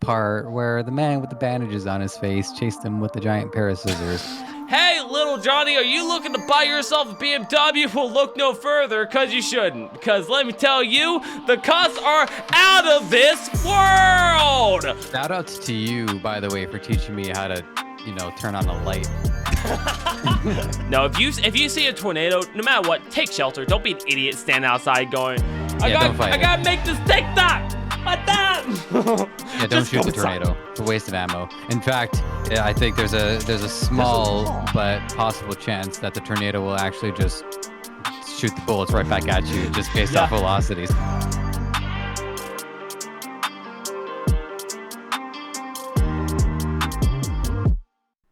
part where the man with the bandages on his face chased him with a giant pair of scissors. Hey, little Johnny, are you looking to buy yourself a BMW? Well, look no further, because you shouldn't. Because let me tell you, the costs are out of this world! Shout outs to you, by the way, for teaching me how to, turn on a light. No, if you see a tornado, no matter what, take shelter. Don't be an idiot standing outside going, I gotta make this TikTok! Like that! Yeah, don't shoot the tornado. It's a waste of ammo. In fact, I think there's a small but possible chance that the tornado will actually just shoot the bullets right back at you, just based off velocities.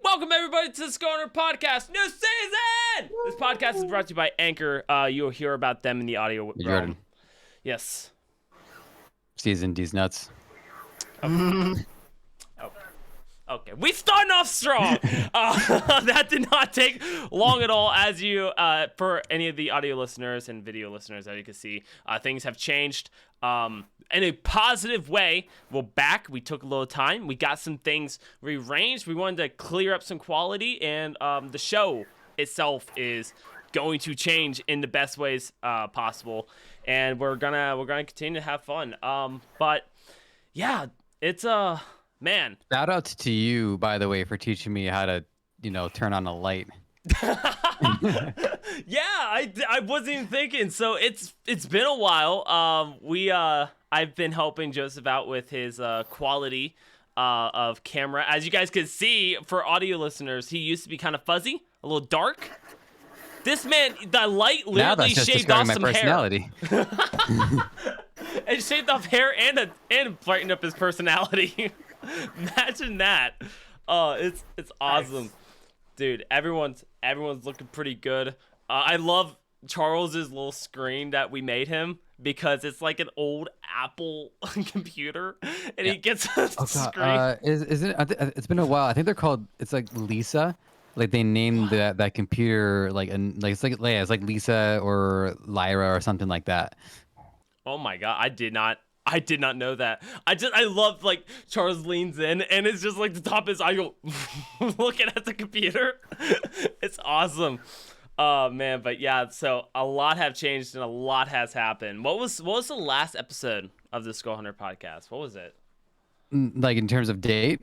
Welcome everybody to the Scholar Podcast, new season! This podcast is brought to you by Anchor. You'll hear about them in the audio realm. Yes. Season D's nuts. Okay, we starting off strong. That did not take long at all. As you, for any of the audio listeners and video listeners, as you can see, things have changed in a positive way. We're back. We took a little time. We got some things rearranged. We wanted to clear up some quality, and the show itself is going to change in the best ways possible, and we're gonna continue to have fun. But yeah, it's man. Shout out to you, by the way, for teaching me how to, turn on a light. Yeah, I wasn't even thinking. So it's been a while. I've been helping Joseph out with his quality of camera. As you guys can see, for audio listeners, he used to be kind of fuzzy, a little dark. This man, the light literally shaved off some hair. And shaved off hair and brightened up his personality. Imagine that. It's awesome. Nice. Dude, everyone's looking pretty good. I love Charles's little screen that we made him because it's like an old Apple computer, and he gets a screen. It's been a while. I think they're called. It's like Lisa. Like they named that computer it's like Lisa or Lyra or something like that. Oh my god, I did not know that. I love like Charles leans in and it's just like the top of his eye go looking at the computer. It's awesome. Oh man, but yeah, so a lot have changed and a lot has happened. What was the last episode of the Skull Hunter podcast? What was it? Like in terms of date?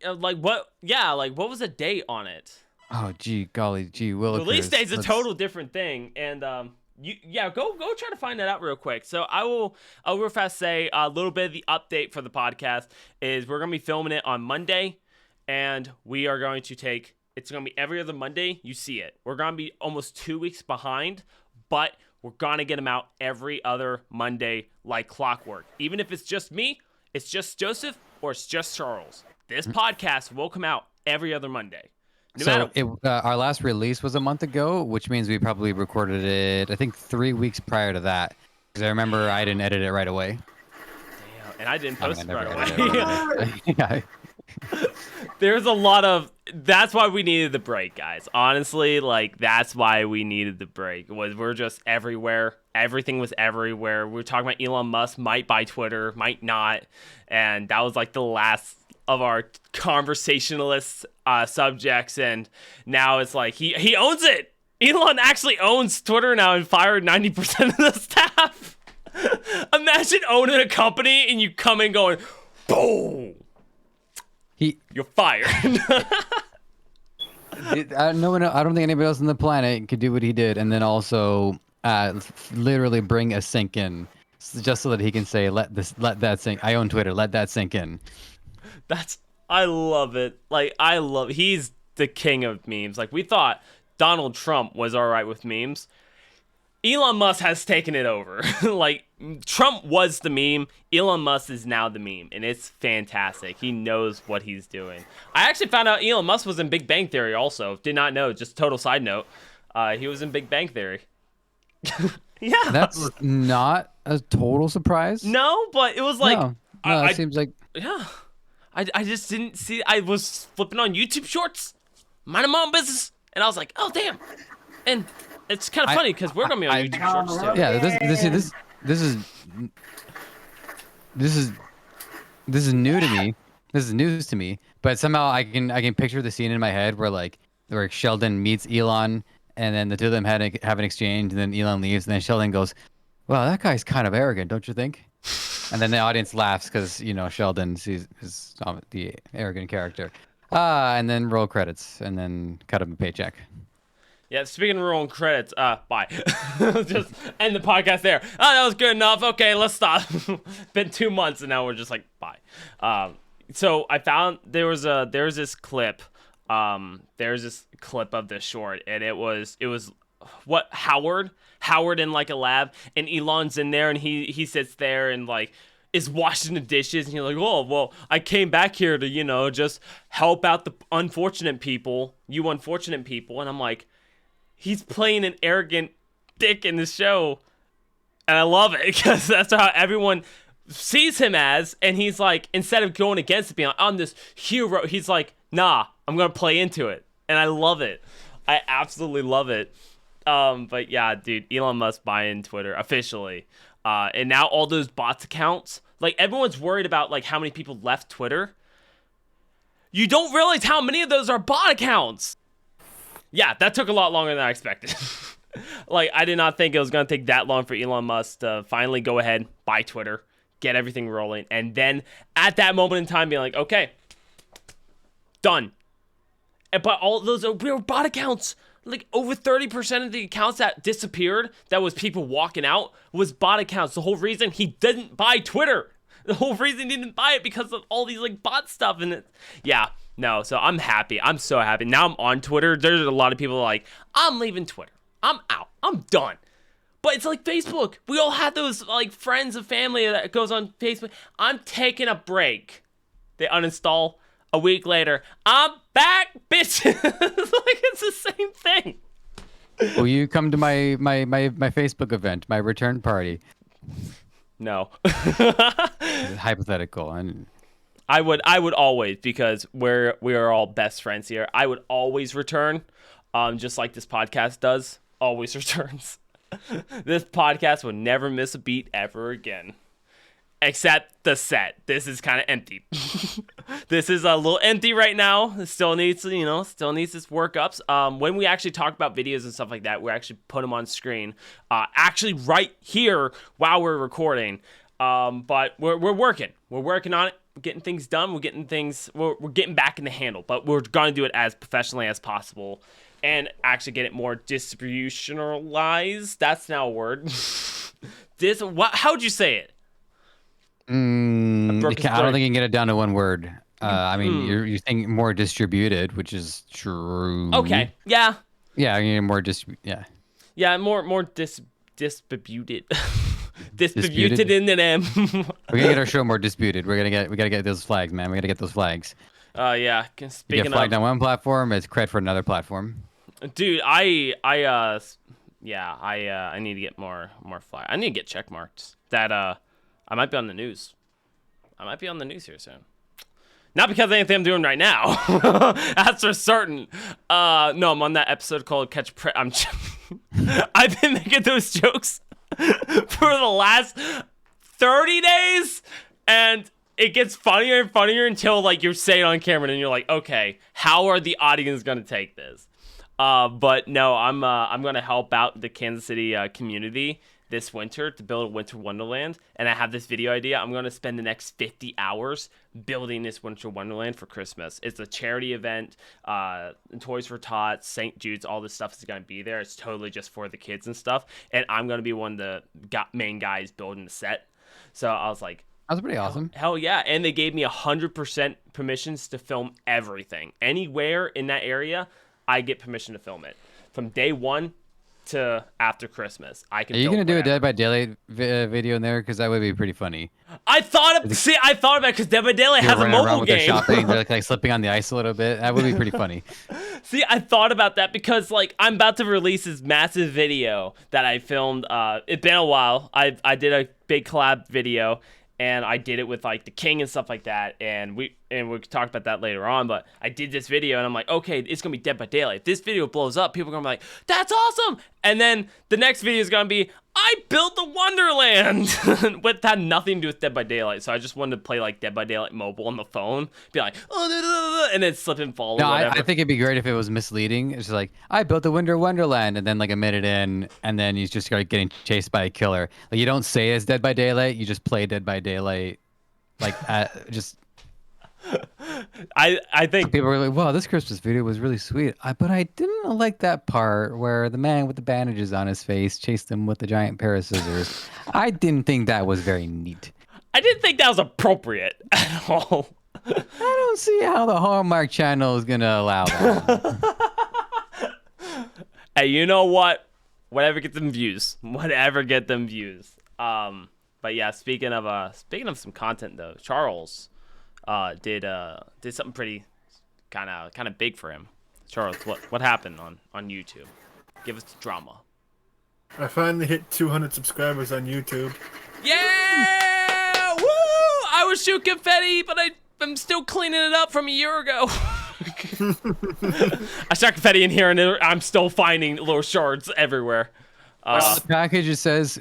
Like what? Yeah, like what was the date on it? Oh gee, golly, Willikers. Release date's a total different thing, and go try to find that out real quick. So I'll real fast say a little bit of the update for the podcast is we're gonna be filming it on Monday, and we are going to it's gonna be every other Monday. You see it. We're gonna be almost 2 weeks behind, but we're gonna get them out every other Monday like clockwork. Even if it's just me, it's just Joseph, or it's just Charles. This podcast will come out every other Monday. Our last release was a month ago, which means we probably recorded it, I think, 3 weeks prior to that. Because I remember I didn't edit it right away. Damn, and I didn't post it right away. Yeah. There's a lot of... That's why we needed the break, guys. Honestly, like, that's why we needed the break. We're just everywhere. Everything was everywhere. We were talking about Elon Musk might buy Twitter, might not. And that was, like, the last of our conversationalist subjects, and now it's like he owns it. Elon actually owns Twitter now and fired 90% of the staff. Imagine owning a company and you come in going, boom, you're fired. I don't think anybody else on the planet could do what he did, and then also literally bring a sink in just so that he can say, let that sink. I own Twitter. Let that sink in. I love it. Like, he's the king of memes. Like, we thought Donald Trump was all right with memes. Elon Musk has taken it over. Like, Trump was the meme. Elon Musk is now the meme, and it's fantastic. He knows what he's doing. I actually found out Elon Musk was in Big Bang Theory also. Did not know. Just total side note. He was in Big Bang Theory. Yeah. That's not a total surprise. No, but it was like... No, it seems like... Yeah. I just didn't see. I was flipping on YouTube Shorts, minding my own business, and I was like, "Oh damn!" And it's kind of funny because we're gonna be on YouTube Shorts too. Yeah, this is this is new to me. This is news to me. But somehow I can picture the scene in my head where Sheldon meets Elon, and then the two of them have an exchange, and then Elon leaves, and then Sheldon goes, "Wow, that guy's kind of arrogant, don't you think?" And then the audience laughs because Sheldon sees is the arrogant character. And then roll credits, and then cut him a paycheck. Yeah, speaking of rolling credits, bye. Just end the podcast there. Oh, that was good enough. Okay, let's stop. Been 2 months and now we're just like, bye. So I found there's this clip. There's this clip of this short, and it was what Howard in like a lab, and Elon's in there, and he sits there and like is washing the dishes, and you're like, oh well, I came back here to just help out the unfortunate people, and I'm like, he's playing an arrogant dick in the show, and I love it because that's how everyone sees him as. And he's like, instead of going against it, being like, I'm this hero, he's like, nah, I'm gonna play into it, and I love it. I absolutely love it. But yeah, dude, Elon Musk buying Twitter officially, and now all those bots accounts, like everyone's worried about like how many people left Twitter. You don't realize how many of those are bot accounts. Yeah, that took a lot longer than I expected. Like, I did not think it was going to take that long for Elon Musk to finally go ahead, buy Twitter, get everything rolling, and then at that moment in time, be like, okay, done. But all those were bot accounts. Like, over 30% of the accounts that disappeared, that was people walking out, was bot accounts. The whole reason he didn't buy Twitter. The whole reason he didn't buy it because of all these, like, bot stuff. And yeah. No, so I'm happy. I'm so happy. Now I'm on Twitter. There's a lot of people like, I'm leaving Twitter. I'm out. I'm done. But it's like Facebook. We all have those like friends and family that goes on Facebook. I'm taking a break. They uninstall. A week later, I'm back, bitch. It's the same thing. Will you come to my Facebook event, my return party? No. Hypothetical. And I would always, because we are all best friends here. I would always return, just like this podcast does. Always returns. This podcast will never miss a beat ever again, except the set. This is kind of empty. This is a little empty right now. It still needs its workups. When we actually talk about videos and stuff like that, we actually put them on screen. Actually, right here while we're recording. But we're working. We're working on it. We're getting things done. We're getting back in the handle, but we're going to do it as professionally as possible and actually get it more distributionalized. That's now a word. How'd you say it? I don't think you can get it down to one word. I mean, you're saying more distributed, which is true. Okay. Yeah. Yeah, you need more yeah. Yeah, more distributed. Disputed in them. We're gonna get our show more disputed. We gotta get those flags, man. We gotta get those flags. Yeah. You Speaking get flagged on one platform, it's cred for another platform. Dude, I need to get more flag. I need to get check marks. That I might be on the news. I might be on the news here soon. Not because of anything I'm doing right now. That's for certain. No, I'm on that episode called Catch Pre. I've been making those jokes for the last 30 days, and it gets funnier and funnier until like you're saying on camera and you're like, okay, how are the audience gonna take this? But no, I'm gonna help out the Kansas City community this winter to build a winter wonderland, and I have this video idea. I'm gonna spend the next 50 hours building this winter wonderland for Christmas. It's a charity event. Toys for Tots, St. Jude's, all this stuff is gonna be there. It's totally just for the kids and stuff, and I'm gonna be one of the main guys building the set. So I was like, that's pretty awesome. Hell yeah. And they gave me 100% permissions to film everything. Anywhere in that area, I get permission to film it. From day one to after Christmas, I can. Are you gonna do a Dead by Daylight video in there? Because that would be pretty funny. I thought about it because Dead by Daylight has a mobile game. Shopping, they're like slipping on the ice a little bit. That would be pretty funny. See, I thought about that because like I'm about to release this massive video that I filmed. It's been a while. I did a big collab video, and I did it with like the King and stuff like that, and we could talk about that later on, but I did this video, and I'm like, okay, it's gonna be Dead by Daylight. If this video blows up, people are gonna be like, that's awesome! And then the next video is gonna be, I built a Wonderland, but that had nothing to do with Dead by Daylight. So I just wanted to play like Dead by Daylight mobile on the phone, be like, oh, da, da, da, da, and then slip and fall. No, or I whatever. think it'd be great if it was misleading. It's just like I built a Winter Wonderland, and then like a minute in, and then you just start getting chased by a killer. Like you don't say it's Dead by Daylight, you just play Dead by Daylight. Like just I think people were like, "Wow, this Christmas video was really sweet." But I didn't like that part where the man with the bandages on his face chased him with a giant pair of scissors. I didn't think that was very neat. I didn't think that was appropriate at all. I don't see how the Hallmark Channel is gonna allow that. Hey, you know what? Whatever get them views. Whatever get them views. But yeah, speaking of some content though, Charles did something pretty kind of big for him. Charles, what happened on YouTube? Give us the drama. I finally hit 200 subscribers on YouTube. Yeah! Woo! I was shooting confetti, but I'm still cleaning it up from a year ago. I shot confetti in here, and I'm still finding little shards everywhere. The package it says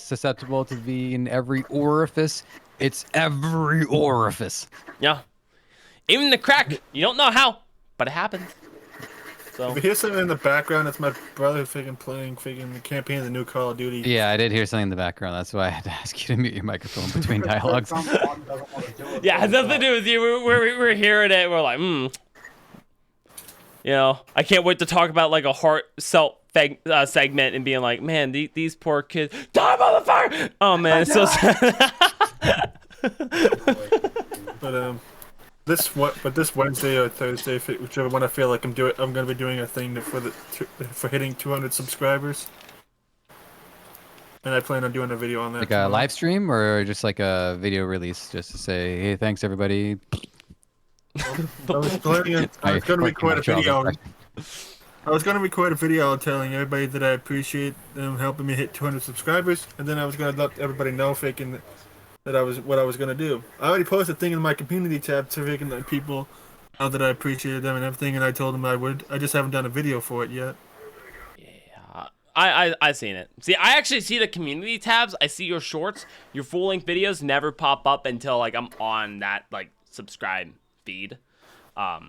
susceptible to be in every orifice. It's every orifice. Yeah. Even the crack. You don't know how, but it happened. So If you hear something in the background, it's my brother playing the campaign of the new Call of Duty. Yeah, I did hear something in the background. That's why I had to ask you to mute your microphone between dialogues. yeah, it has nothing to do with you. We're hearing it. We're like, You know, I can't wait to talk about like a heartfelt segment and being like, man, these poor kids die by the fire. Oh man, it's so sad. But this Wednesday or Thursday, whichever one I feel like I'm gonna be doing a thing for hitting 200 subscribers, and I plan on doing a video on that. Like a live stream or just like a video release, just to say, hey, thanks everybody. I was gonna record a video. I was gonna record a video telling everybody that I appreciate them helping me hit 200 subscribers, and then I was gonna let everybody know that what I was gonna do. I already posted a thing in my community tab to let people know that I appreciated them and everything, and I told them I would. I just haven't done a video for it yet. Yeah, I seen it. See, I actually see the community tabs. I see your shorts. Your full length videos never pop up until like I'm on that like subscribe feed. I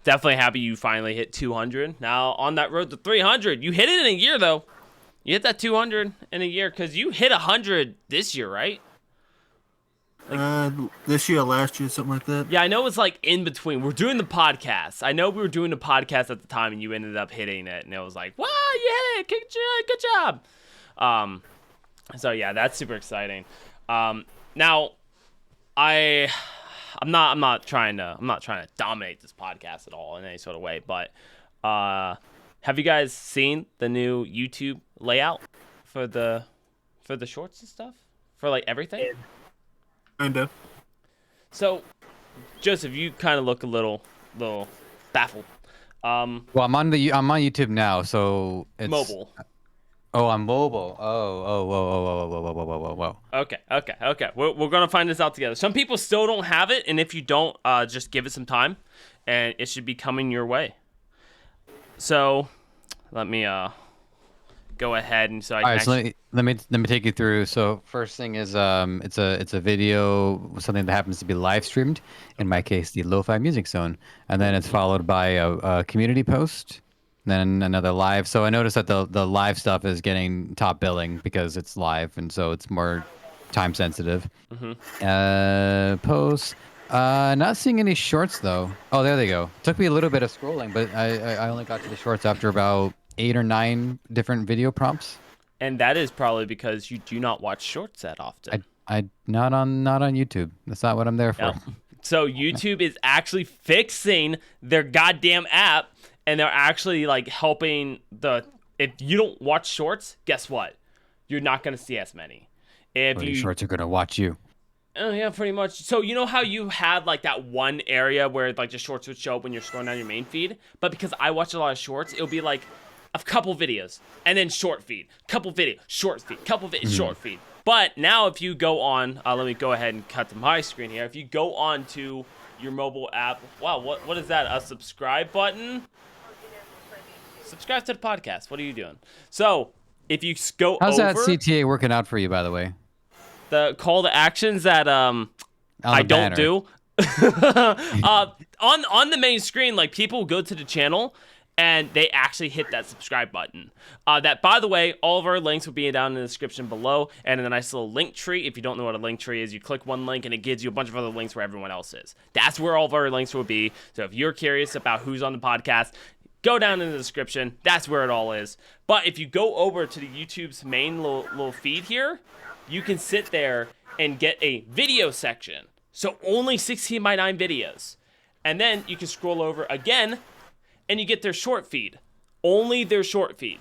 definitely happy you finally hit 200. Now on that road to 300, you hit it in a year though. You hit that 200 in a year because you hit 100 this year, right? This year, last year, something like that. Yeah, I know it's like in between. We're doing the podcast. I know we were doing the podcast at the time, and you ended up hitting it, and it was like, wow, you hit it, good job. So yeah, that's super exciting. Now, I'm not trying to dominate this podcast at all in any sort of way, but have you guys seen the new YouTube layout for the shorts and stuff for like everything? Kinda. So, Joseph, you kind of look a little baffled. Well, I'm on YouTube now, so it's Mobile. Oh, on mobile. Whoa. Okay. We're gonna find this out together. Some people still don't have it, and if you don't, just give it some time, and it should be coming your way. So, let me go ahead and so I. All right, so let me take you through. So first thing is it's a video, something that happens to be live streamed. In my case, the Lo-Fi Music Zone, and then it's followed by a community post, then another live. So I noticed that the live stuff is getting top billing because it's live, and so it's more time sensitive. Posts. Not seeing any shorts though. Oh, there they go. Took me a little bit of scrolling, but I only got to the shorts after about 8 or 9 different video prompts. And that is probably because you do not watch shorts that often. I not on YouTube. That's not what I'm there for. Yep. So YouTube is actually fixing their goddamn app, and they're actually like helping if you don't watch shorts, guess what? You're not gonna see as many. Shorts are gonna watch you. Oh yeah, pretty much. So you know how you had like that one area where like the shorts would show up when you're scrolling down your main feed? But because I watch a lot of shorts, it'll be like a couple videos and then short feed, couple video, short feed, couple video, short feed. But now if you go on, let me go ahead and cut to my screen here. If you go on to your mobile app, wow, what is that? A subscribe button? Subscribe to the podcast. What are you doing? So if you go How's over that CTA working out for you, by the way? the call to actions that I don't banner. do on the main screen, like people go to the channel and they actually hit that subscribe button. That, by the way, all of our links will be down in the description below, and in a nice little link tree. If you don't know what a link tree is, you click one link and it gives you a bunch of other links where everyone else is. That's where all of our links will be. So if you're curious about who's on the podcast, go down in the description. That's where it all is. But if you go over to the YouTube's main little feed here, you can sit there and get a video section. So only 16:9 videos. And then you can scroll over again and you get their short feed. Only their short feed.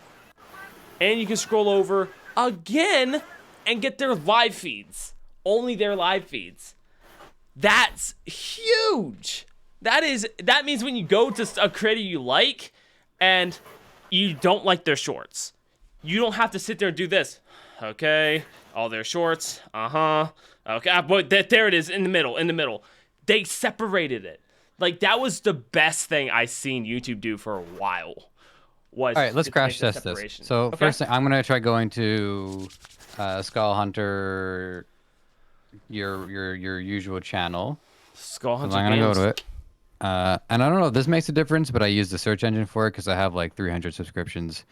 And you can scroll over again and get their live feeds. Only their live feeds. That's huge. That means when you go to a creator you like and you don't like their shorts, you don't have to sit there and do this. Okay, all their shorts. Okay, but there it is in the middle. They separated it. Like, that was the best thing I seen YouTube do for a while. All right, let's crash test this. So okay. First thing, I'm gonna try going to Skull Hunter, your usual channel. Skull Hunter. So I'm gonna go to it. And I don't know if this makes a difference, but I use the search engine for it because I have like 300 subscriptions.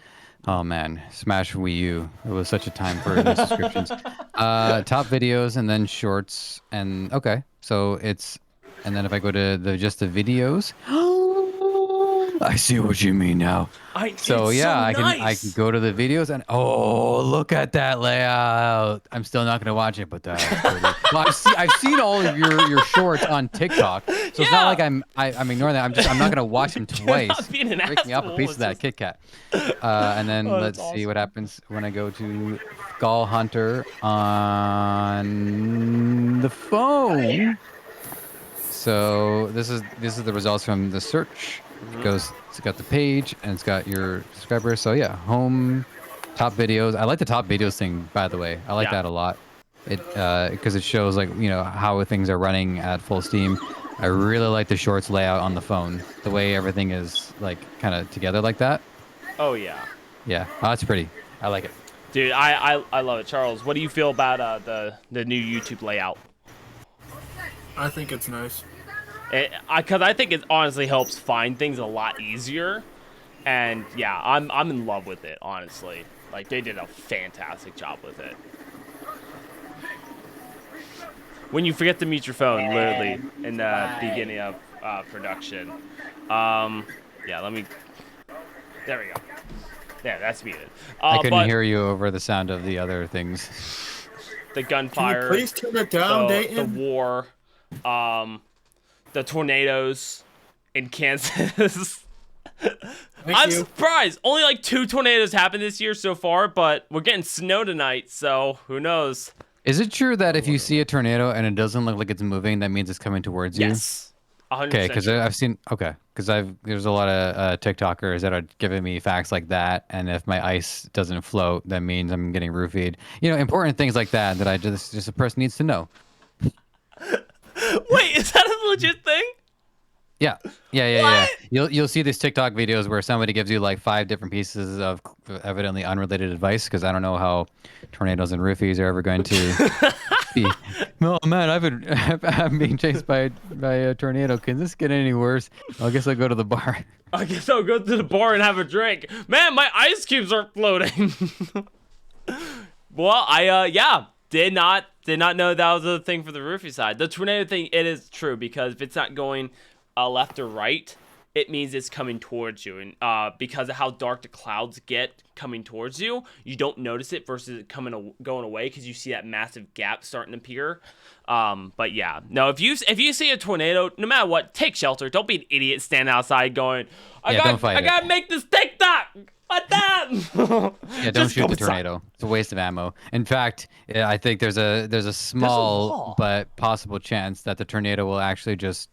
Oh man, Smash Wii U. It was such a time for the subscriptions. Top videos and then shorts and okay. So it's, and then if I go to just the videos, I see what you mean now. I can go to the videos and oh, look at that layout. I'm still not gonna watch it, but that's pretty. Well, I've seen all of your shorts on TikTok, so it's not like I'm ignoring that. I'm not gonna watch them twice. Break me up a piece of that Kit Kat. And then let's see what happens when I go to Skull Hunter on the phone. So this is the results from the search. It's got the page and it's got your subscribers. So yeah, home, top videos. I like the top videos thing, by the way. I like that a lot. It because it shows like, you know, how things are running at full steam. I really like the shorts layout on the phone. The way everything is like kind of together like that. Oh yeah. Yeah, oh, that's pretty. I like it. Dude, I love it. Charles, what do you feel about the new YouTube layout? I think it's nice. Because I think it honestly helps find things a lot easier, and yeah, I'm in love with it, honestly. Like, they did a fantastic job with it. When you forget to mute your phone, literally in the beginning of production. Yeah, let me. There we go. Yeah, that's muted. I couldn't hear you over the sound of the other things. The gunfire. Can you please turn it down, Dayton? The war. The tornadoes in Kansas. I'm surprised. Only like 2 tornadoes happened this year so far, but we're getting snow tonight, so who knows? Is it true that if you see a tornado and it doesn't look like it's moving, that means it's coming towards you? Yes. 100%. Okay, because I've seen. Okay, because there's a lot of TikTokers that are giving me facts like that, and if my ice doesn't float, that means I'm getting roofied. You know, important things like that I just a person needs to know. Wait, is that a legit thing? Yeah. You'll see these TikTok videos where somebody gives you like 5 different pieces of evidently unrelated advice, because I don't know how tornadoes and roofies are ever going to be. Oh man, I'm being chased by a tornado. Can this get any worse? I guess I'll go to the bar. I guess I'll go to the bar and have a drink. Man, my ice cubes aren't floating. Well, I did not know that was a thing for the roofie side. The tornado thing, it is true, because if it's not going left or right, it means it's coming towards you. And because of how dark the clouds get coming towards you, you don't notice it versus it going away, because you see that massive gap starting to appear. But yeah, no, if you see a tornado, no matter what, take shelter. Don't be an idiot standing outside going, I gotta make this TikTok. What that? Yeah, don't shoot the tornado. It's a waste of ammo. In fact, I think there's a small but possible chance that the tornado will actually just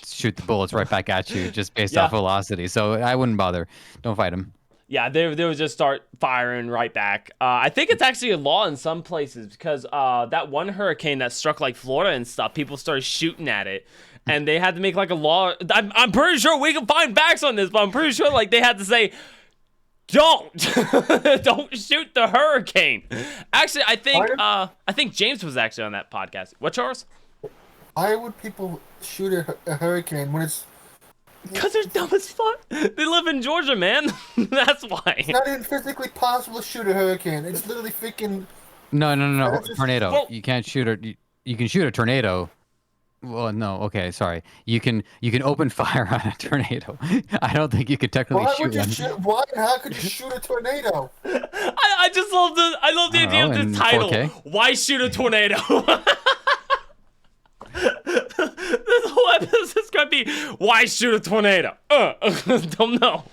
shoot the bullets right back at you, just based off velocity. So I wouldn't bother. Don't fight him. Yeah, they would just start firing right back. I think it's actually a law in some places, because that one hurricane that struck like Florida and stuff, people started shooting at it. And they had to make like a law. I'm pretty sure we can find facts on this, but I'm pretty sure like they had to say, don't don't shoot the hurricane. Actually, I think James was actually on that podcast. What, Charles? Why would people shoot a hurricane when it's Because they're dumb as fuck. They live in Georgia, man. That's why. not even physically possible to shoot a hurricane? It's literally freaking. No. Tornado. Well- You can't shoot a. You can shoot a tornado. Well, no. Okay, sorry. You can open fire on a tornado. I don't think you could technically Why shoot would you one. shoot? Why and how could you shoot a tornado? I just love the I idea don't of know, this in title. 4K? Why shoot a tornado? This whole episode is gonna be why shoot a tornado? Don't know.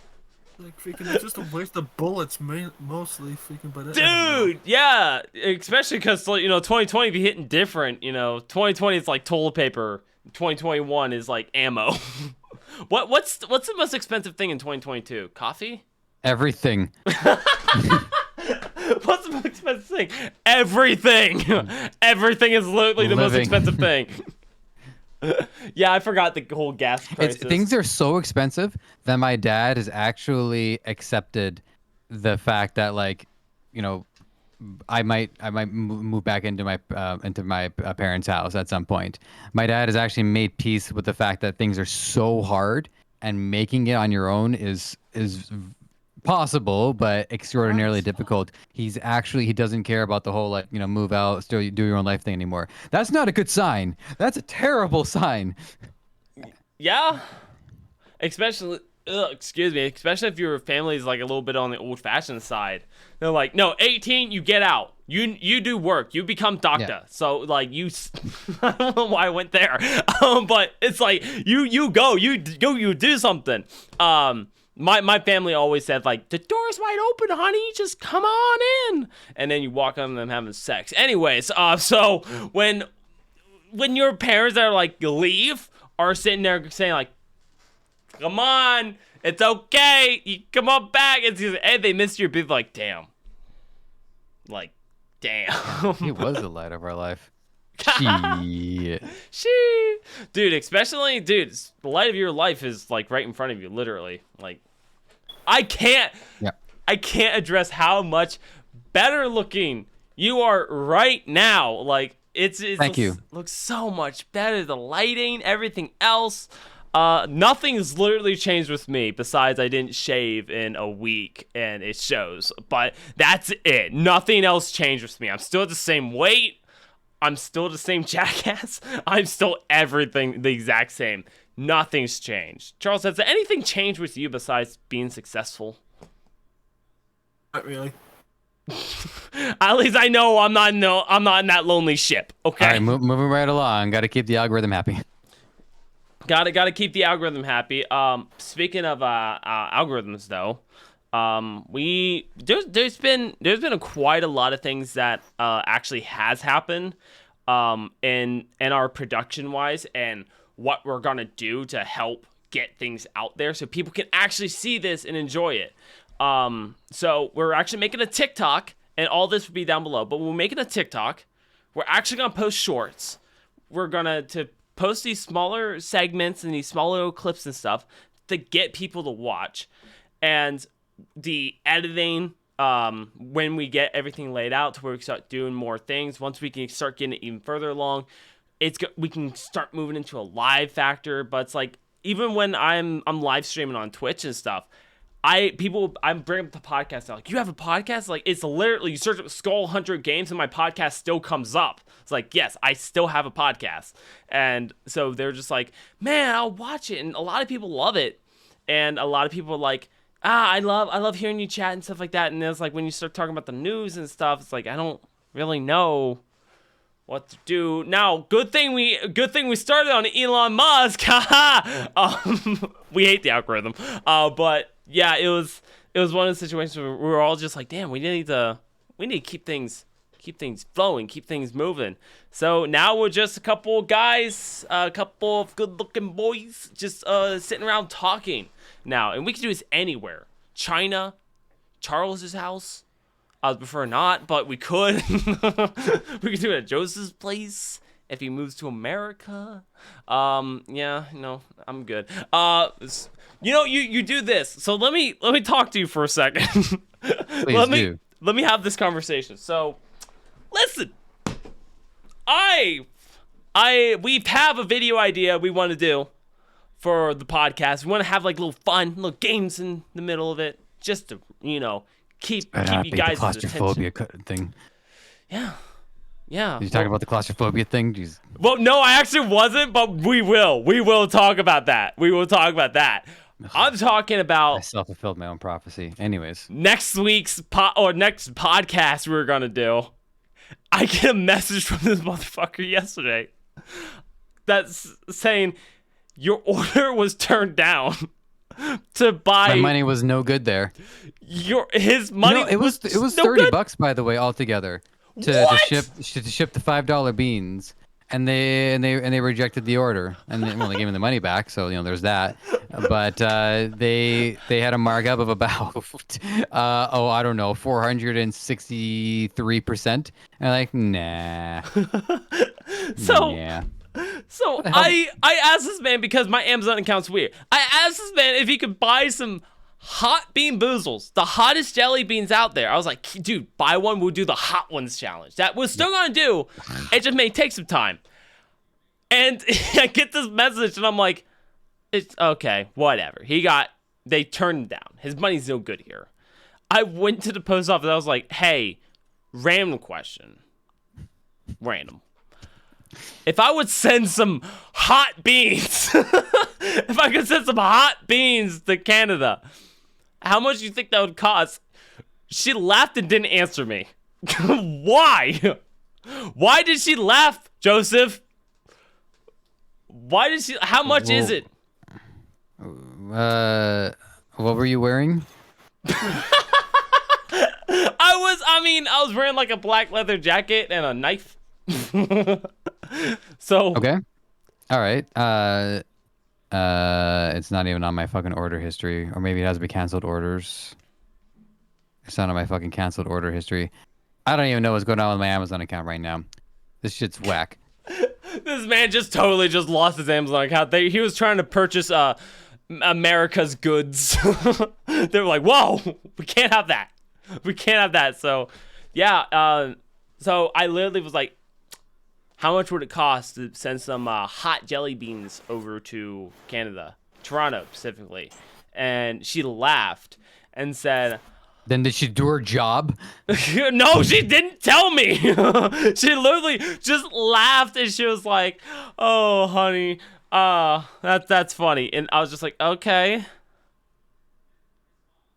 Like freaking, it's just a waste of bullets, mostly freaking. But Dude, yeah, especially because 2020 be hitting different. 2020 is like toilet paper. 2021 is like ammo. What's the most expensive thing in 2022? Coffee? Everything. What's the most expensive thing? Everything. Everything is literally the most Living. expensive thing. Yeah, I forgot the whole gas prices. Things are so expensive that my dad has actually accepted the fact that, like, I might move back into my parents' house at some point. My dad has actually made peace with the fact that things are so hard, and making it on your own is possible, but extraordinarily difficult. He doesn't care about the whole, like, move out, still do your own life thing anymore. That's not a good sign. That's a terrible sign. Yeah, especially especially if your family is like a little bit on the old-fashioned side. They're like, no, 18, you get out. You do work. You become doctor. Yeah. So like I don't know why I went there, but it's like you go, you do something. My family always said, like, the door's wide open, honey. Just come on in. And then you walk on them having sex. Anyways, so when your parents are like, leave, are sitting there saying like, come on, it's okay, you come on back. It's just, hey, they missed your bit. Like, damn. Like, damn. He was the light of our life. Shit. Dude, especially, the light of your life is like right in front of you, literally. Like, I can't address how much better looking you are right now. Like, Thank you. Looks so much better. The lighting, everything else. Nothing's literally changed with me besides I didn't shave in a week and it shows. But that's it. Nothing else changed with me. I'm still the same weight. I'm still the same jackass. I'm still everything the exact same. Nothing's changed. Charles, has anything changed with you besides being successful? Not really. At least I know I'm not in that lonely ship. Okay. All right, moving right along. Got to keep the algorithm happy. Gotta keep the algorithm happy. Speaking of algorithms, though, there's been quite a lot of things that actually has happened, in our production wise, and what we're gonna do to help get things out there so people can actually see this and enjoy it. So we're actually making a TikTok, and all this will be down below. But we're making a TikTok. We're actually gonna post shorts. We're gonna post these smaller segments and these smaller clips and stuff to get people to watch. And the editing, when we get everything laid out to where we can start doing more things, once we can start getting it even further along, we can start moving into a live factor. But it's like, even when I'm live streaming on Twitch and stuff, I'm bringing up the podcast. They're like, you have a podcast? Like, it's literally, you search up Skull Hunter Games and my podcast still comes up. It's like, yes, I still have a podcast. And so they're just like, man, I'll watch it. And a lot of people love it. And a lot of people are like, I love hearing you chat and stuff like that. And it's like, when you start talking about the news and stuff, it's like, I don't really know what to do. Now, good thing we started on Elon Musk. We hate the algorithm. But yeah, it was one of the situations where we were all just like, damn, we need to keep things flowing, keep things moving. So now we're just a couple of guys, a couple of good-looking boys, just sitting around talking now, and we can do this anywhere. China, Charles's house. I would prefer not, but we could. We could do it at Joseph's place, if he moves to America. Yeah, no, I'm good. You do this. So let me talk to you for a second. Please do. Let me have this conversation. So, listen. We have a video idea we want to do for the podcast. We want to have like little fun, little games in the middle of it, just to keep you guys' claustrophobia thing. Yeah. Did you talk about the claustrophobia thing? Jeez. Well, no, I actually wasn't, but we will. We will talk about that. I'm talking about. I self-fulfilled my own prophecy. Anyways, next week's next podcast we're gonna do. I get a message from this motherfucker yesterday that's saying your order was turned down to buy. my money was no good there. His money. No, it was no $30 good? by the way altogether to ship the $5 beans. And they rejected the order, and they gave me the money back. So there's that. But they had a markup of about I don't know 463%. And I'm like, nah. So yeah. So I asked this man because my Amazon account's weird. I asked this man if he could buy some hot bean boozles, the hottest jelly beans out there. I was like, dude, buy one, we'll do the hot ones challenge. That we're still gonna do. It just may take some time. And I get this message and I'm like, it's okay, whatever. They turned him down. His money's no good here. I went to the post office. I was like, hey, random question. Random. If I would send some hot beans, if I could send some hot beans to Canada, how much do you think that would cost? She laughed and didn't answer me. Why? Why did she laugh, Joseph? Why did she? How much is it? What were you wearing? I was wearing like a black leather jacket and a knife. So okay, all right. It's not even on my fucking order history, or maybe it has to be canceled orders. It's not on my fucking canceled order history. I don't even know what's going on with my Amazon account right now. This shit's whack. This man just totally lost his Amazon account. He was trying to purchase America's goods. They were like, whoa, we can't have that. We can't have that. So yeah, so I literally was like, how much would it cost to send some hot jelly beans over to Canada, Toronto specifically? And she laughed and said, then did she do her job? No, she didn't tell me. She literally just laughed and she was like, oh, honey, that's funny. And I was just like, okay.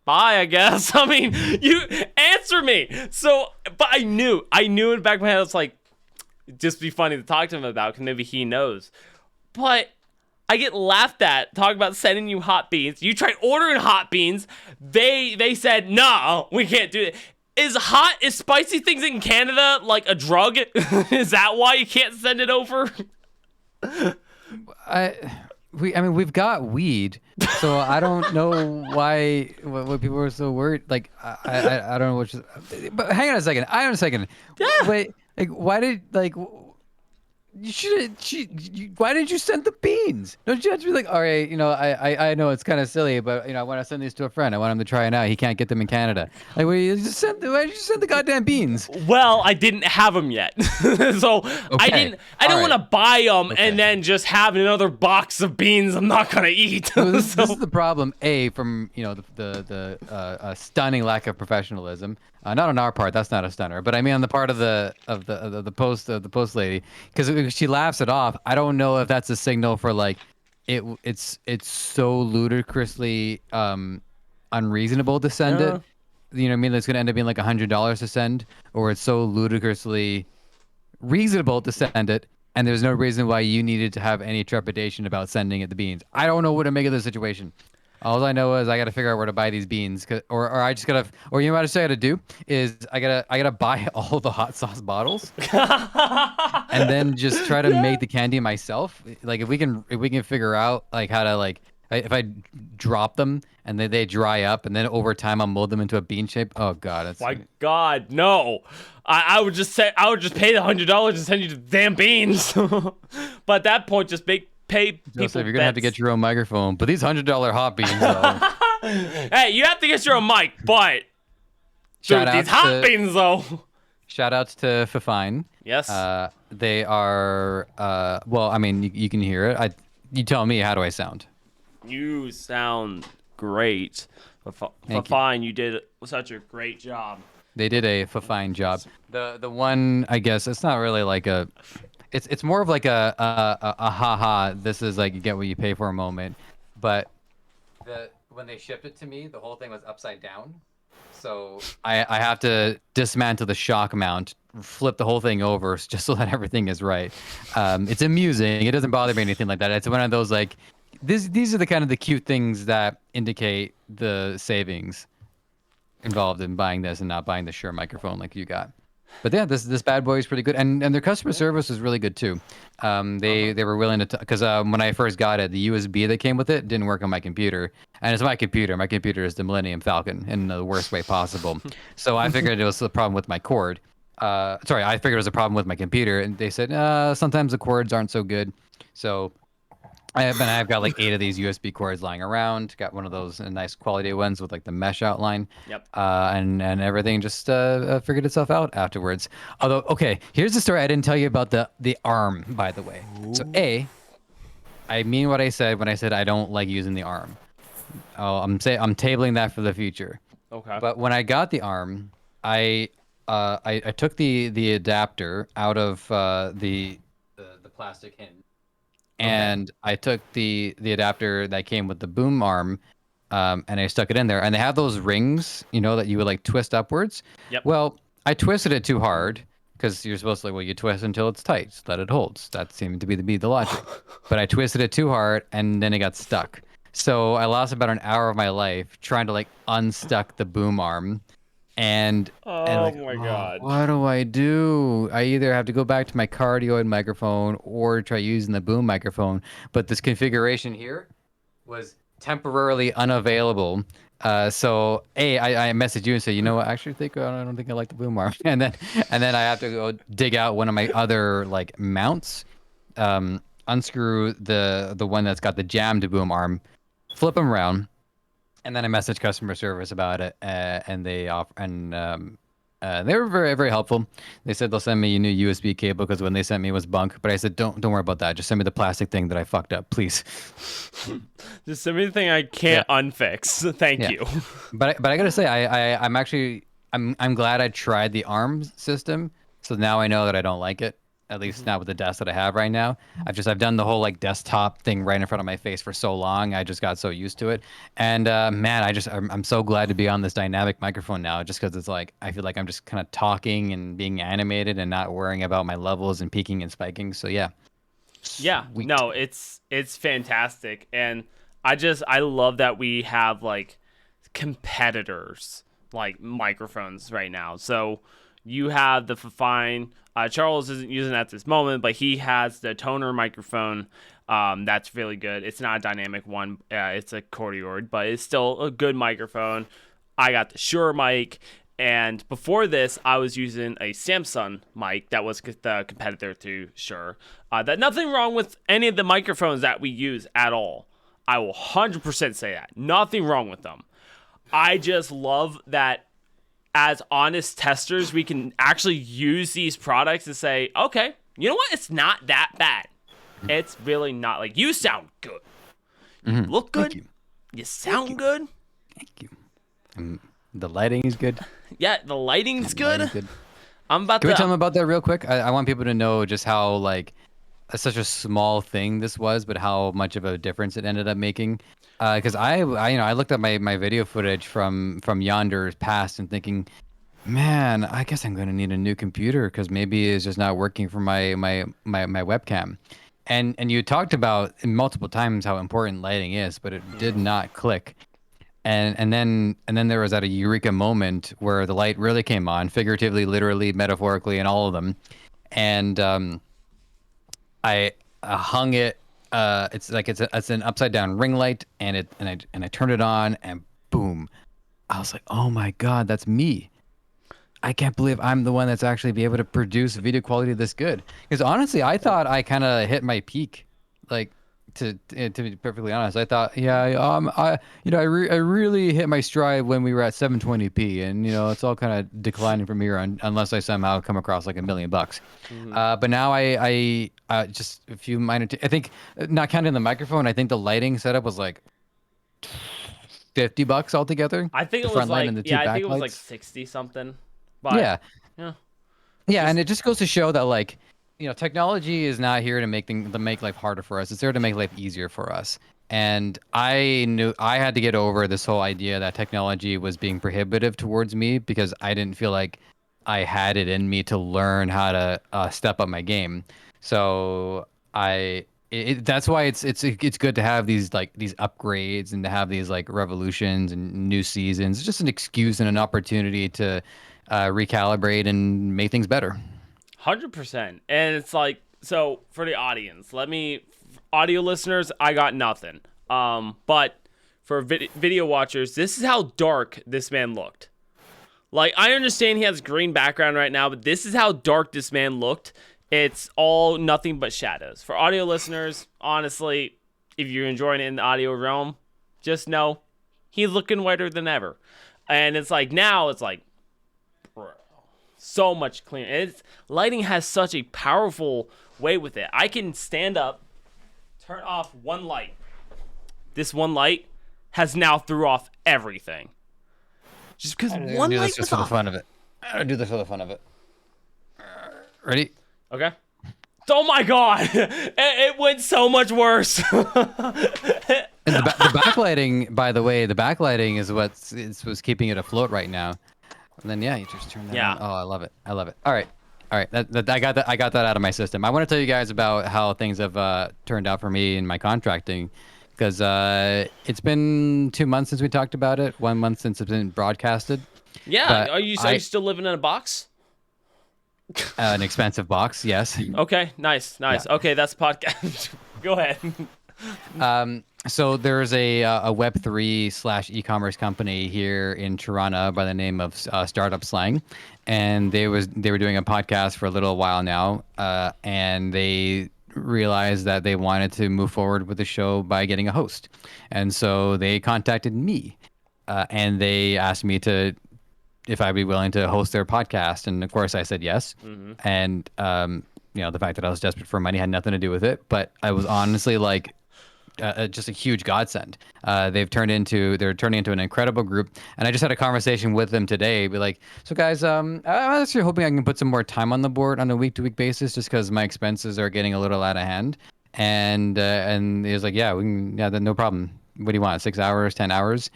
Bye, I guess. I mean, you answer me. So, but I knew in the back of my head, I was like, just be funny to talk to him about because maybe he knows. But I get laughed at talking about sending you hot beans. You tried ordering hot beans. They said, no, we can't do it. Is spicy things in Canada like a drug? Is that why you can't send it over? We've got weed, so I don't know why what people are so worried. Like I don't know what. But hang on a second. Yeah. Wait. Like, why did why did you send the beans? Don't you have to be like, all right, I know it's kind of silly, but I want to send these to a friend. I want him to try it out. He can't get them in Canada. Like, why did you send the goddamn beans? Well, I didn't have them yet, so okay. I didn't want to buy them and then just have another box of beans I'm not gonna eat. So this is the problem. From the stunning lack of professionalism. Not on our part, that's not a stunner, but I mean on the part of the post lady, because she laughs it off. I don't know if that's a signal for like it's so ludicrously unreasonable to send it. You know what I mean? It's gonna end up being like $100 to send, or it's so ludicrously reasonable to send it, and there's no reason why you needed to have any trepidation about sending it the beans. I don't know what to make of the situation. All I know is I got to figure out where to buy these beans, or I just gotta, or you know what I gotta do is I gotta buy all the hot sauce bottles, and then just try to make the candy myself. Like if we can figure out like how to like If I drop them and then they dry up, and then over time I'll mold them into a bean shape. Oh god, that's My God, no! I would just pay the $100 and send you the damn beans. But at that point, just pay people. Joseph, you're gonna have to get your own microphone. But these $100 hot beans, though. Hey, you have to get your own mic, but dude, these hot beans though. Shout outs to Fifine. Yes. They are. Well, I mean, you can hear it. You tell me. How do I sound? You sound great. Fine, you did such a great job. They did a fine job. The one, I guess, it's not really like a. It's more of like a haha. This is like you get what you pay for a moment, but when they shipped it to me, the whole thing was upside down. So I have to dismantle the shock mount, flip the whole thing over just so that everything is right. It's amusing. It doesn't bother me anything like that. It's one of those like. These are the kind of the cute things that indicate the savings involved in buying this and not buying the Shure microphone like you got. But yeah, this bad boy is pretty good, and their customer service is really good too. They were willing to because when I first got it, the USB that came with it didn't work on my computer, and it's my computer. My computer is the Millennium Falcon in the worst way possible. So I figured it was a problem with my cord. I figured it was a problem with my computer, and they said sometimes the cords aren't so good. So I've got like 8 of these USB cords lying around. Got one of those nice quality ones with like the mesh outline. Yep. And everything just figured itself out afterwards. Although, okay, here's the story I didn't tell you about the arm, by the way. Ooh. So I mean what I said when I said I don't like using the arm. Oh, I'm tabling that for the future. Okay. But when I got the arm, I took the adapter out of the plastic hinge. And I took the adapter that came with the boom arm, and I stuck it in there. And they have those rings, that you would like twist upwards. Yep. Well, I twisted it too hard because you're supposed to you twist until it's tight so that it holds. That seemed to be the logic. But I twisted it too hard, and then it got stuck. So I lost about an hour of my life trying to unstuck the boom arm. And my God, what do I do? I either have to go back to my cardioid microphone or try using the boom microphone. But this configuration here was temporarily unavailable. So I messaged you and said, you know what? I don't think I like the boom arm. And then I have to go dig out one of my other mounts, unscrew the one that's got the jammed boom arm, flip them around. And then I messaged customer service about it, and they were very, very helpful. They said they'll send me a new USB cable because when they sent me it was bunk. But I said, don't worry about that. Just send me the plastic thing that I fucked up, please. Just send me the thing I can't unfix. Thank you. But I gotta say, I'm glad I tried the ARM system. So now I know that I don't like it. At least not with the desk that I have right now. I've done the whole desktop thing right in front of my face for so long. I just got so used to it. And man, I'm so glad to be on this dynamic microphone now, just because it's I feel like I'm just kind of talking and being animated and not worrying about my levels and peaking and spiking. So yeah. Yeah. Sweet. No, it's fantastic, and I love that we have competitors microphones right now. So you have the Fifine. Charles isn't using that at this moment, but he has the toner microphone. That's really good. It's not a dynamic one. It's a cardioid, but it's still a good microphone. I got the Shure mic, and before this, I was using a Samsung mic that was the competitor to Shure. That nothing wrong with any of the microphones that we use at all. I will 100% say that. Nothing wrong with them. I just love that as honest testers, we can actually use these products to say, okay, you know what? It's not that bad. It's really not. You sound good. You look good. You sound good. Thank you. The lighting is good. Yeah, the lighting's good. I'm about Can we tell them about that real quick? I want people to know just how such a small thing this was, but how much of a difference it ended up making. Because I looked at my video footage from Yonder's past and thinking, man, I guess I'm going to need a new computer because maybe it's just not working for my webcam. And you talked about multiple times how important lighting is, but it did not click. And then there was that a eureka moment where the light really came on, figuratively, literally, metaphorically, and all of them. And I hung it it's an upside down ring light, and I turned it on, and boom, I was like, oh my god, that's me. I can't believe I'm the one that's actually be able to produce video quality this good. Because honestly, I thought I kind of hit my peak. Like, to be perfectly honest, I thought, yeah, I really hit my stride when we were at 720p, and it's all kind of declining from here unless I somehow come across like $1 million. But now I just a few minor. I think not counting the microphone, I think the lighting setup was like $50 altogether. I think The it was front light like and the two yeah, I think it was like backlights. 60 something. But Yeah. yeah. Yeah, and it just goes to show that like, technology is not here to make life harder for us. It's there to make life easier for us. And I knew I had to get over this whole idea that technology was being prohibitive towards me because I didn't feel like I had it in me to learn how to step up my game. So that's why it's good to have these upgrades and to have these like revolutions and new seasons. It's just an excuse and an opportunity to recalibrate and make things better. 100%. And it's like, so for the audience, audio listeners, I got nothing. But for video watchers, this is how dark this man looked. Like, I understand he has green background right now, but this is how dark this man looked. It's all nothing but shadows. For audio listeners, honestly, if you're enjoying it in the audio realm, just know he's looking whiter than ever. And it's like, now it's like, bro, so much cleaner. Lighting has such a powerful way with it. I can stand up, turn off one light. This one light has now threw off everything. Just because one do light this just was for the off. fun of it. I do this for the fun of it. Ready? Okay. Oh my god! It went so much worse. And the backlighting, by the way, the backlighting is what's keeping it afloat right now. And then yeah, you just turn that on. Oh, I love it. I love it. All right. I got that out of my system. I want to tell you guys about how things have turned out for me in my contracting, because it's been 2 months since we talked about it. 1 month since it's been broadcasted. Yeah. Are you still living in a box? An expensive box, yes. Okay. Nice. Yeah. Okay, that's podcast. Go ahead. So there's a Web3 / e-commerce company here in Toronto by the name of Startup Slang, and they were doing a podcast for a little while now, and they realized that they wanted to move forward with the show by getting a host, and so they contacted me, and they asked me if I'd be willing to host their podcast, and of course I said yes, and the fact that I was desperate for money had nothing to do with it, but I was honestly like. Just a huge godsend. They're turning into an incredible group, and I just had a conversation with them today. Be like, so guys, I'm actually hoping I can put some more time on the board on a week-to-week basis, just because my expenses are getting a little out of hand. And he was like, yeah, no problem. What do you want? 6 hours, 10 hours?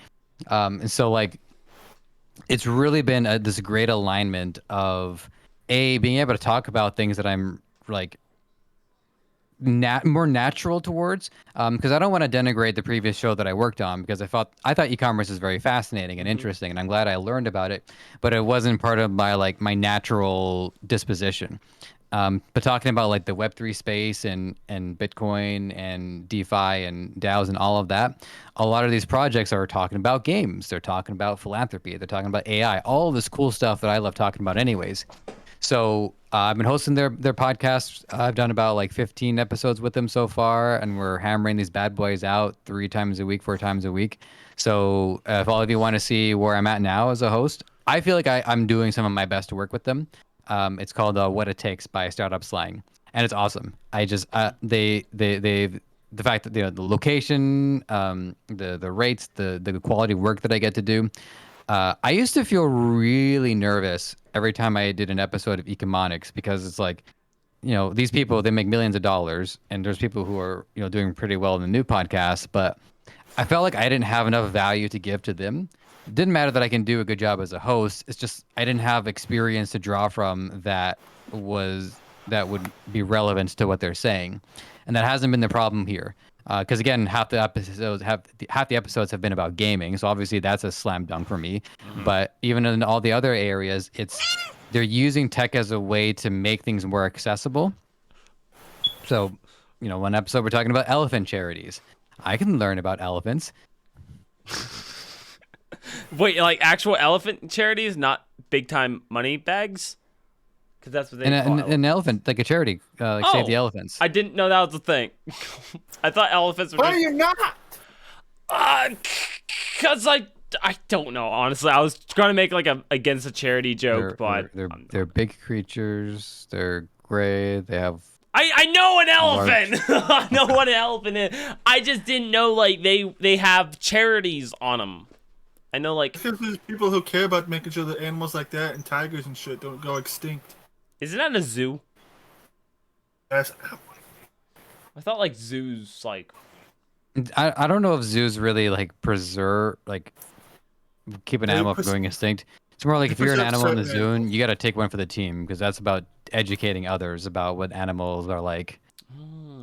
And so like, it's really been this great alignment of being able to talk about things that I'm like. More natural towards, because I don't want to denigrate the previous show that I worked on, because I thought e-commerce is very fascinating and interesting, and I'm glad I learned about it, but it wasn't part of my natural disposition. But talking about like the Web3 space and Bitcoin and DeFi and DAOs and all of that, a lot of these projects are talking about games. They're talking about philanthropy. They're talking about AI, all of this cool stuff that I love talking about anyways. So I've been hosting their podcast. I've done about like 15 episodes with them so far, and we're hammering these bad boys out 3 times a week, 4 times a week. So if all of you want to see where I'm at now as a host, I feel like I'm doing some of my best work with them. It's called What It Takes by Startup Slang, and it's awesome. I just the fact that the location, the rates, the quality work that I get to do. I used to feel really nervous every time I did an episode of Ecomonics, because it's like, these people, they make millions of dollars, and there's people who are, doing pretty well in the new podcast, but I felt like I didn't have enough value to give to them. It didn't matter that I can do a good job as a host. It's just, I didn't have experience to draw from that would be relevant to what they're saying. And that hasn't been the problem here. Because again, half the episodes have been about gaming, so obviously that's a slam dunk for me. But even in all the other areas, they're using tech as a way to make things more accessible. So one episode we're talking about elephant charities. I can learn about elephants. Wait, like actual elephant charities, not big time money bags? Because that's what they call An elephant, like a charity, like Save the Elephants. I didn't know that was a thing. I thought elephants were Why are just... you not? Because I don't know, honestly. I was going to make like a against a charity joke, but... They're big creatures. They're gray. They have... I know an elephant! I know what an elephant is. I just didn't know, like, they have charities on them. I know, like... Because there's people who care about making sure that animals like that and tigers and shit don't go extinct. Isn't that a zoo? That's... I thought, like, zoos, like... I don't know if zoos really, like, keep an animal from going extinct. It's more like if you're an animal in the zoo, you got to take one for the team, because that's about educating others about what animals are like.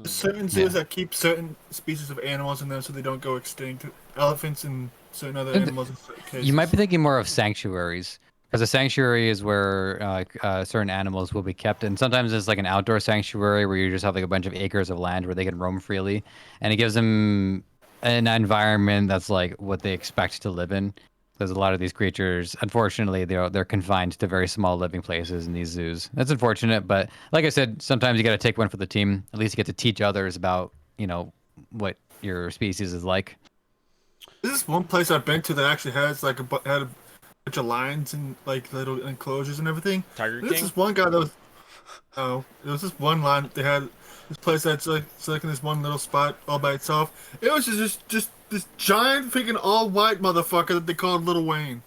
Certain zoos that keep certain species of animals in them so they don't go extinct. Elephants and certain other animals in certain cases. You might be thinking more of sanctuaries, because a sanctuary is where certain animals will be kept, and sometimes it's like an outdoor sanctuary where you just have like a bunch of acres of land where they can roam freely, and it gives them an environment that's like what they expect to live in. There's a lot of these creatures, unfortunately, they're confined to very small living places in these zoos. That's unfortunate, but like I said, sometimes you got to take one for the team. At least you get to teach others about, what your species is like. There's this one place I've been to that actually has like had a bunch of lions and like little enclosures and everything. Tiger There's King? this one guy that was... Oh, there was this one line they had. This place that's like it's like in this one little spot all by itself. It was just this giant freaking all white motherfucker that they called Little Wayne.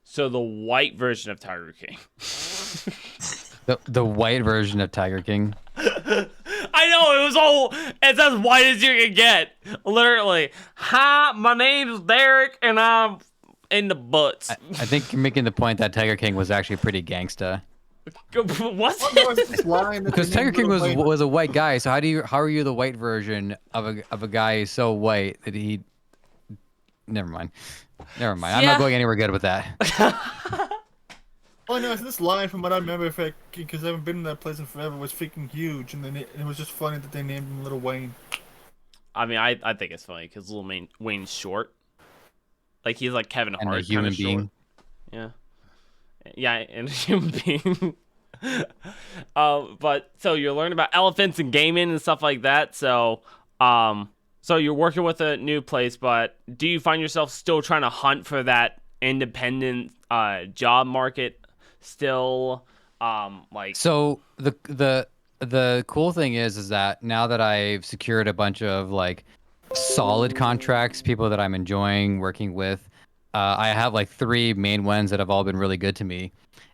So the white version of Tiger King. The white version of Tiger King. I know, it's as white as you can get. Literally. Hi, my name's Derek, and I'm in the butts. I think you're making the point that Tiger King was actually pretty gangsta. What? Because Tiger King was a white guy, so how are you the white version of a guy so white that he... Never mind. I'm not going anywhere good with that. Oh no, this line from what I remember, because I haven't been in that place in forever, was freaking huge, and then it was just funny that they named him Little Wayne. I mean, I think it's funny because Little Wayne's short. Like he's like Kevin Hart, and a human being. Short. Yeah, and a human being. But so you're learning about elephants and gaming and stuff like that. So you're working with a new place, but do you find yourself still trying to hunt for that independent job market still? So the cool thing is that now that I've secured a bunch of like solid contracts, people that I'm enjoying working with, I have like 3 main ones that have all been really good to me.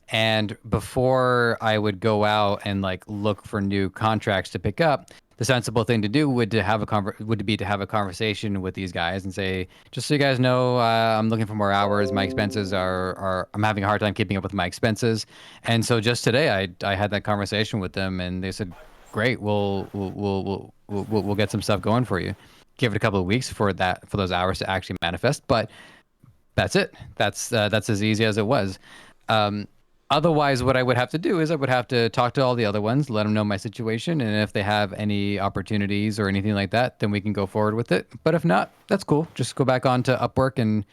And before I would go out and like look for new contracts to pick up, the sensible thing to do would be to have a conversation with these guys and say, just so you guys know, I'm looking for more hours. My expenses I'm having a hard time keeping up with my expenses. And so just today, I had that conversation with them, and they said, great, we'll get some stuff going for you. Give it a couple of weeks for those hours to actually manifest, but that's it. That's as easy as it was. Otherwise, what I would have to do is I would have to talk to all the other ones, let them know my situation, and if they have any opportunities or anything like that, then we can go forward with it. But if not, that's cool. Just go back on to Upwork and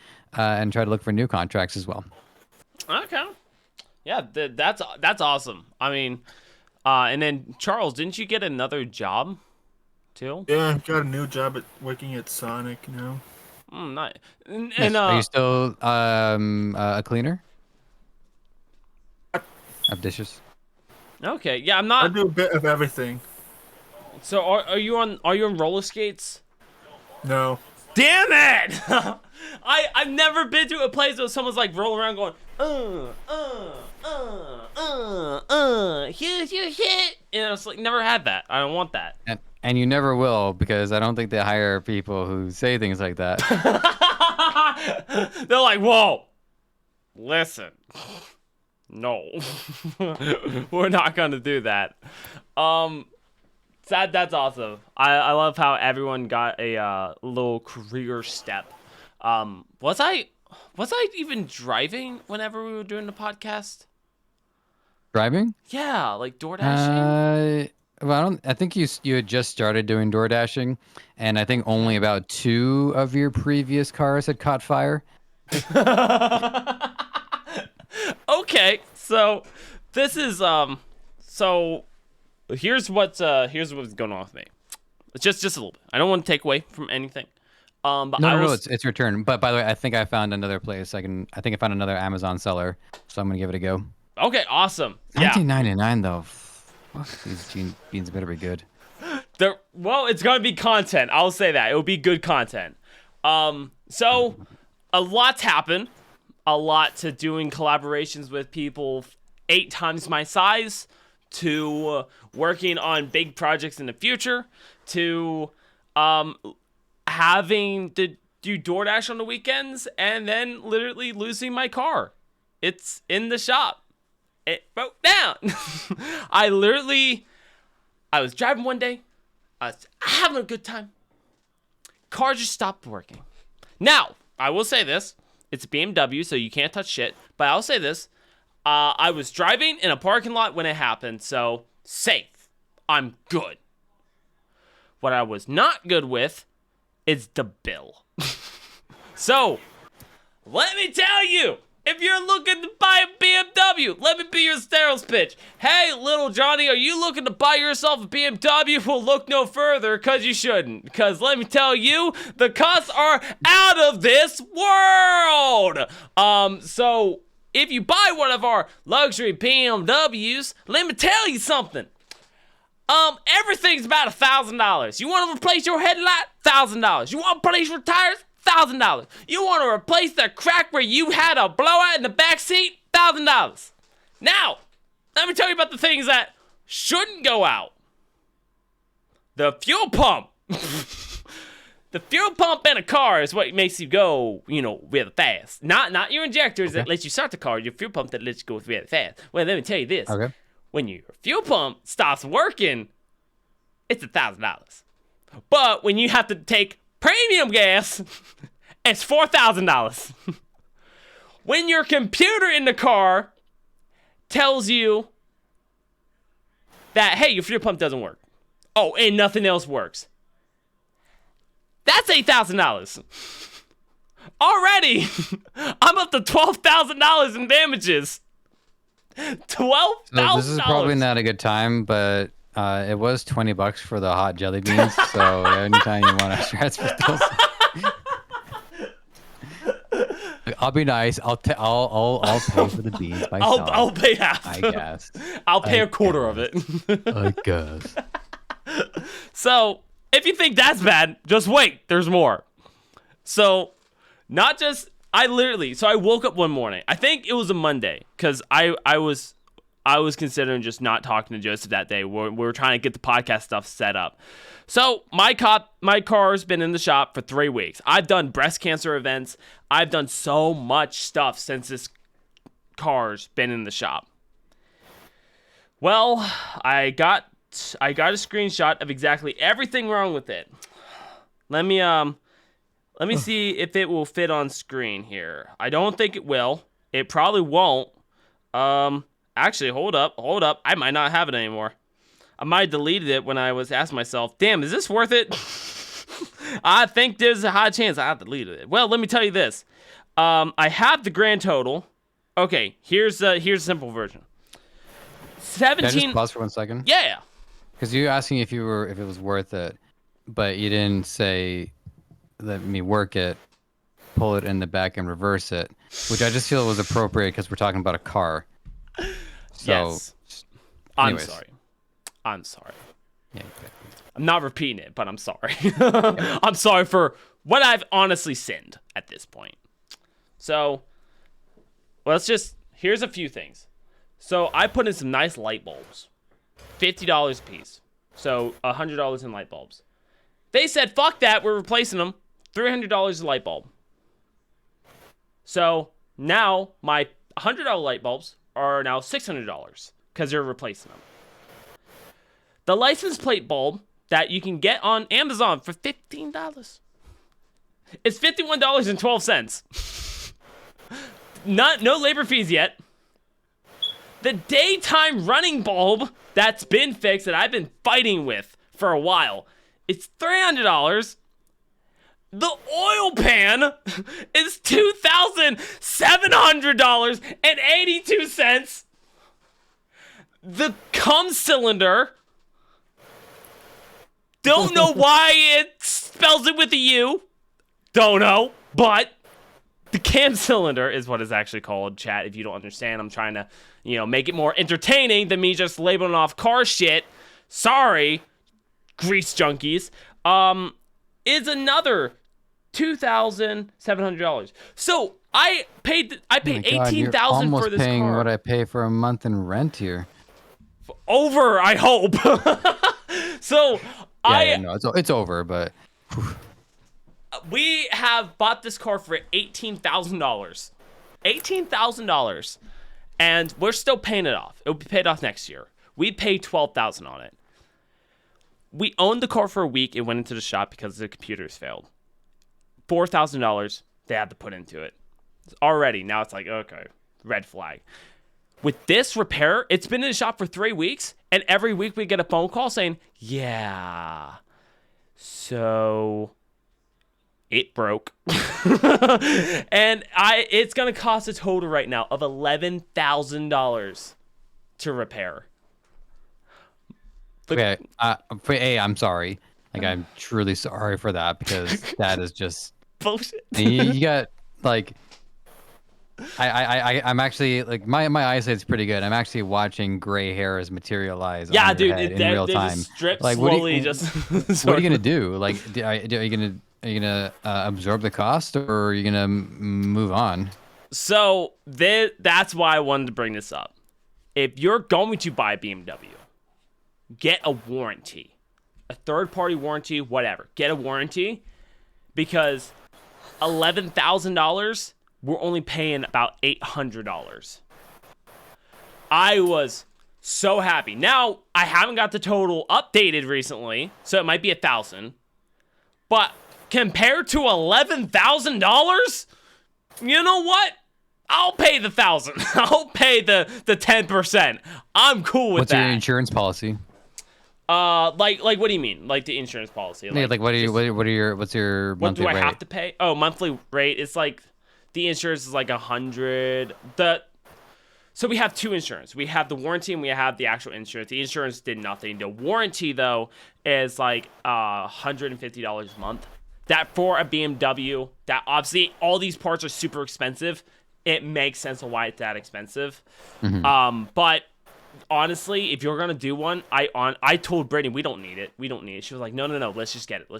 try to look for new contracts as well. Okay. Yeah, that's awesome. I mean, and then Charles, didn't you get another job too? Yeah, I got a new job working at Sonic now. Nice. Yes. Are you still a cleaner? Of dishes. Okay, yeah, I'm not. I do a bit of everything. So are you on roller skates? No. Damn it! I've never been to a place where someone's like rolling around going, here's your shit. And it's like, never had that. I don't want that. And you never will, because I don't think they hire people who say things like that. They're like, whoa, listen. No, we're not gonna do that. That's awesome. I love how everyone got a little career step. Was I even driving whenever we were doing the podcast? Driving? Yeah, like DoorDashing. Well, I think you had just started doing door dashing, and I think only about 2 of your previous cars had caught fire. Okay, so this is so here's what's going on with me. Just a little bit. I don't want to take away from anything. But No, it's your turn. But by the way, I think I found another place. I think I found another Amazon seller, so I'm gonna give it a go. Okay, awesome. Yeah. 19.99 though. Fuck, these beans better be good. Well, it's gonna be content. I'll say that. It will be good content. So a lot's happened. A lot to doing collaborations with people 8 times my size, to working on big projects in the future, to having to do DoorDash on the weekends, and then literally losing my car. It's in the shop. It broke down. I was driving one day. I was having a good time. Car just stopped working. Now, I will say this. It's a BMW, so you can't touch shit. But I'll say this. I was driving in a parking lot when it happened, so safe. I'm good. What I was not good with is the bill. So, let me tell you. If you're looking to buy a BMW, let me be your sales pitch. Hey, little Johnny, are you looking to buy yourself a BMW? Well, look no further, because you shouldn't. Because let me tell you, the costs are out of this world. So if you buy one of our luxury BMWs, let me tell you something. Everything's about $1,000. You want to replace your headlight? $1,000. You want to replace your tires? $1,000. You want to replace the crack where you had a blowout in the back seat? $1,000. Now, let me tell you about the things that shouldn't go out. The fuel pump. The fuel pump in a car is what makes you go, really fast. Not your injectors that lets you start the car. Your fuel pump that lets you go really fast. Well, let me tell you this. Okay. When your fuel pump stops working, it's $1,000. But when you have to take premium gas, it's $4,000. When your computer in the car tells you that, hey, your fuel pump doesn't work. Oh, and nothing else works. That's $8,000. Already, I'm up to $12,000 in damages. $12,000. So this is probably not a good time, but it was $20 for the hot jelly beans. So anytime you want to transfer those, I'll be nice. I'll pay for the beans myself. I'll pay half. I guess. I'll pay a quarter of it. I guess. So if you think that's bad, just wait. There's more. So not just. I woke up one morning. I think it was a Monday, because I was considering just not talking to Joseph that day. We were trying to get the podcast stuff set up. So my car's been in the shop for 3 weeks. I've done breast cancer events. I've done so much stuff since this car's been in the shop. Well, I got a screenshot of exactly everything wrong with it. Let me see if it will fit on screen here. I don't think it will. It probably won't. Actually, hold up. I might not have it anymore. I might have deleted it when I was asking myself, damn, is this worth it? I think there's a high chance I deleted it. Well, let me tell you this. I have the grand total. Okay, here's a simple version. 17. Can I just pause for 1 second? Yeah. Because you're asking if it was worth it, but you didn't say let me work it, pull it in the back and reverse it, which I just feel was appropriate because we're talking about a car. So, yes. Anyways. I'm sorry. Yeah, exactly. I'm not repeating it, but I'm sorry. I'm sorry for what I've honestly sinned at this point. So, here's a few things. So, I put in some nice light bulbs. $50 a piece. So, $100 in light bulbs. They said, fuck that, we're replacing them. $300 a light bulb. So, now my $100 light bulbs are now $600 because they're replacing them. The license plate bulb that you can get on Amazon for $15. It's $51.12. No labor fees yet. The daytime running bulb that's been fixed that I've been fighting with for a while. It's $300. The oil pan is $2,700.82. The cum cylinder, don't know why it spells it with a U. Don't know, but the cam cylinder is what it's actually called, chat. If you don't understand, I'm trying to, make it more entertaining than me just labeling off car shit. Sorry, grease junkies. Is another $2,700. So I paid $18,000 for this paying car. What I pay for a month in rent here. Over, I hope. So no, it's over, but we have bought this car for $18,000. $18,000. And we're still paying it off. It'll be paid off next year. We paid $12,000 on it. We owned the car for a week. It went into the shop because the computers failed. $4,000 they had to put into it. Already, now it's like, okay, red flag. With this repair, it's been in the shop for 3 weeks, and every week we get a phone call saying, yeah, so it broke. And it's going to cost a total right now of $11,000 to repair. But, okay, I'm sorry. Like, I'm truly sorry for that, because that is just bullshit. you got, like... I'm actually, like, my eyesight's pretty good. I'm actually watching gray hairs materialize on your head in real time. Strip like, slowly what are you gonna do? Like, are you gonna absorb the cost, or are you gonna move on? So that's why I wanted to bring this up. If you're going to buy a BMW, get a warranty, a third-party warranty, whatever. Get a warranty, because $11,000. We're only paying about $800. I was so happy. Now, I haven't got the total updated recently, so it might be $1,000. But compared to $11,000, you know what? I'll pay the $1,000. I'll pay the 10%. I'm cool with that. What's your insurance policy? Like what do you mean? Like the insurance policy? Like, what's your monthly rate? What do I have to pay? Oh, monthly rate. It's like, the insurance is like $100. So we have two insurance. We have the warranty and we have the actual insurance. The insurance did nothing. The warranty, though, is like $150 a month. That for a BMW, that obviously all these parts are super expensive. It makes sense of why it's that expensive. Mm-hmm. But honestly, if you're gonna do one, I told Brittany we don't need it. We don't need it. She was like, no, let's just get it.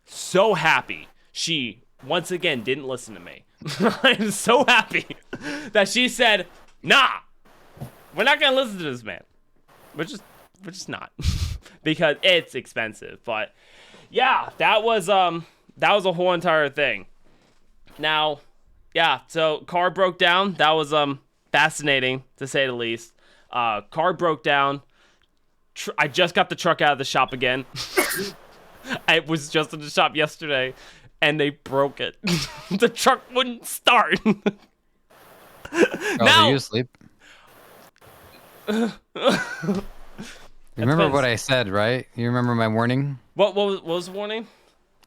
So happy she once again didn't listen to me. I'm so happy that she said, nah, we're not gonna listen to this man. We're just not. Because it's expensive. But yeah, that was a whole entire thing. Now, yeah, so car broke down. That was fascinating to say the least. Car broke down. I just got the truck out of the shop again. I was just in the shop yesterday, and they broke it. The truck wouldn't start. Now, you asleep? Remember what I said, right? You remember my warning? What was the warning?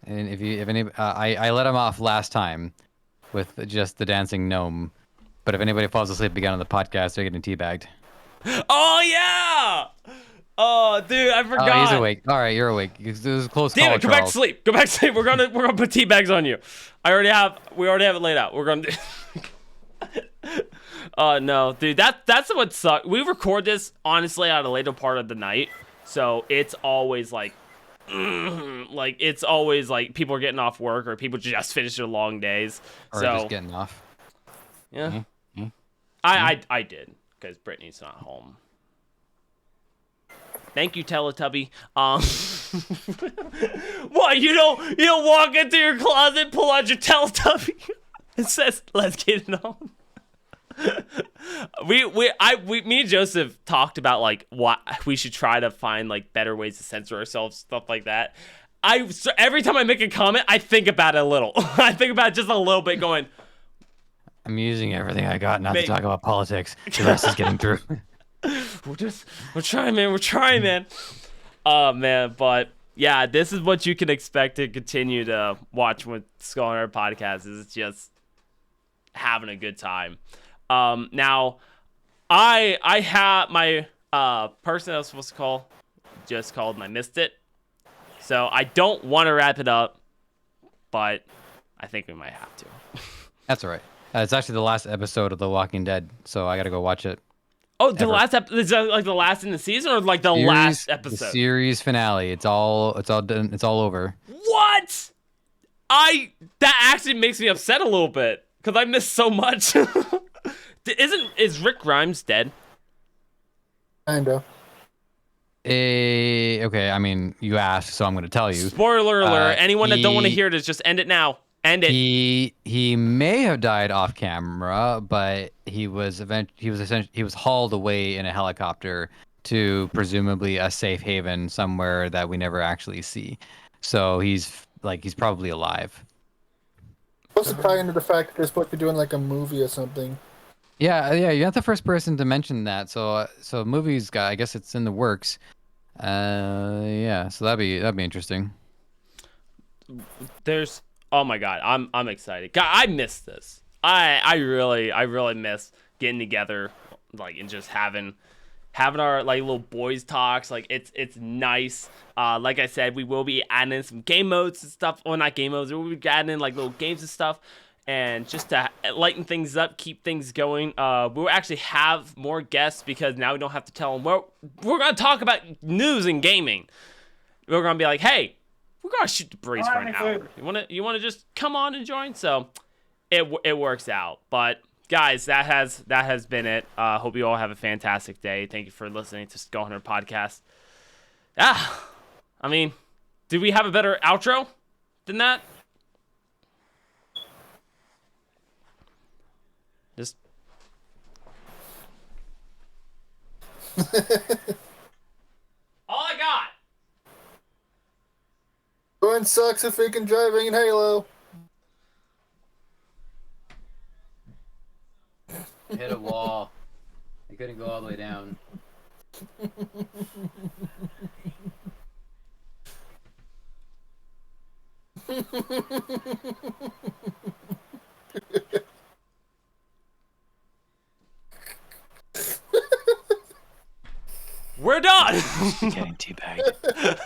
And I let him off last time with just the dancing gnome. But if anybody falls asleep again on the podcast, they're getting teabagged. Oh yeah! Oh, dude, I forgot. Oh, he's awake. All right, you're awake. It was a close call. Damn it! Go back to sleep. Go back to sleep. We're gonna put tea bags on you. We already have it laid out. We're gonna do. No, dude, that's what sucks. We record this honestly at a later part of the night, so it's always like it's always like people are getting off work or people just finished their long days. Or so just getting off. Yeah, I did because Brittany's not home. Thank you, Teletubby. What, you don't walk into your closet, pull out your Teletubby, and says, "Let's get it on." Me and Joseph talked about like what we should try to find like better ways to censor ourselves, stuff like that. So every time I make a comment, I think about it a little. I think about it just a little bit, going, I'm using everything I got not to talk about politics. The rest is getting through. We're trying, man. We're trying, man. Oh man, but yeah, this is what you can expect to continue to watch with Skull Nerd Podcast. Is just having a good time. Now, I have my person I was supposed to call just called and I missed it, so I don't want to wrap it up, but I think we might have to. That's all right. It's actually the last episode of The Walking Dead, so I gotta go watch it. Oh, the last episode is that like the last in the season or like the last episode? The series finale. It's all done. It's all over. What? That actually makes me upset a little bit because I missed so much. Is Rick Grimes dead? Kinda. Okay, I mean, you asked, so I'm gonna tell you. Spoiler alert! Anyone that don't want to hear this, just end it now. End it. He may have died off camera, but he was hauled away in a helicopter to presumably a safe haven somewhere that we never actually see. So he's probably alive. Supposed to tie into the fact that they're supposed to be doing like a movie or something. Yeah, you're not the first person to mention that. So movies, I guess it's in the works. Yeah, so that'd be interesting. Oh my god, I'm excited. God, I missed this. I really miss getting together, like, and just having our like little boys talks. Like it's nice. Like I said, we will be adding in some game modes and stuff. Well, not game modes. We'll be adding in like little games and stuff. And just to lighten things up, keep things going. We'll actually have more guests because now we don't have to tell them. Well, we're gonna talk about news and gaming. We're gonna be like, hey, we're gonna shoot the breeze for an hour. You wanna just come on and join? So it works out. But guys, that has been it. Hope you all have a fantastic day. Thank you for listening to Skull Hunter Podcast. I mean, did we have a better outro than that? Just all I got. Going sucks if freaking driving in Halo. Hit a wall. I couldn't go all the way down. We're done. Getting teabagged.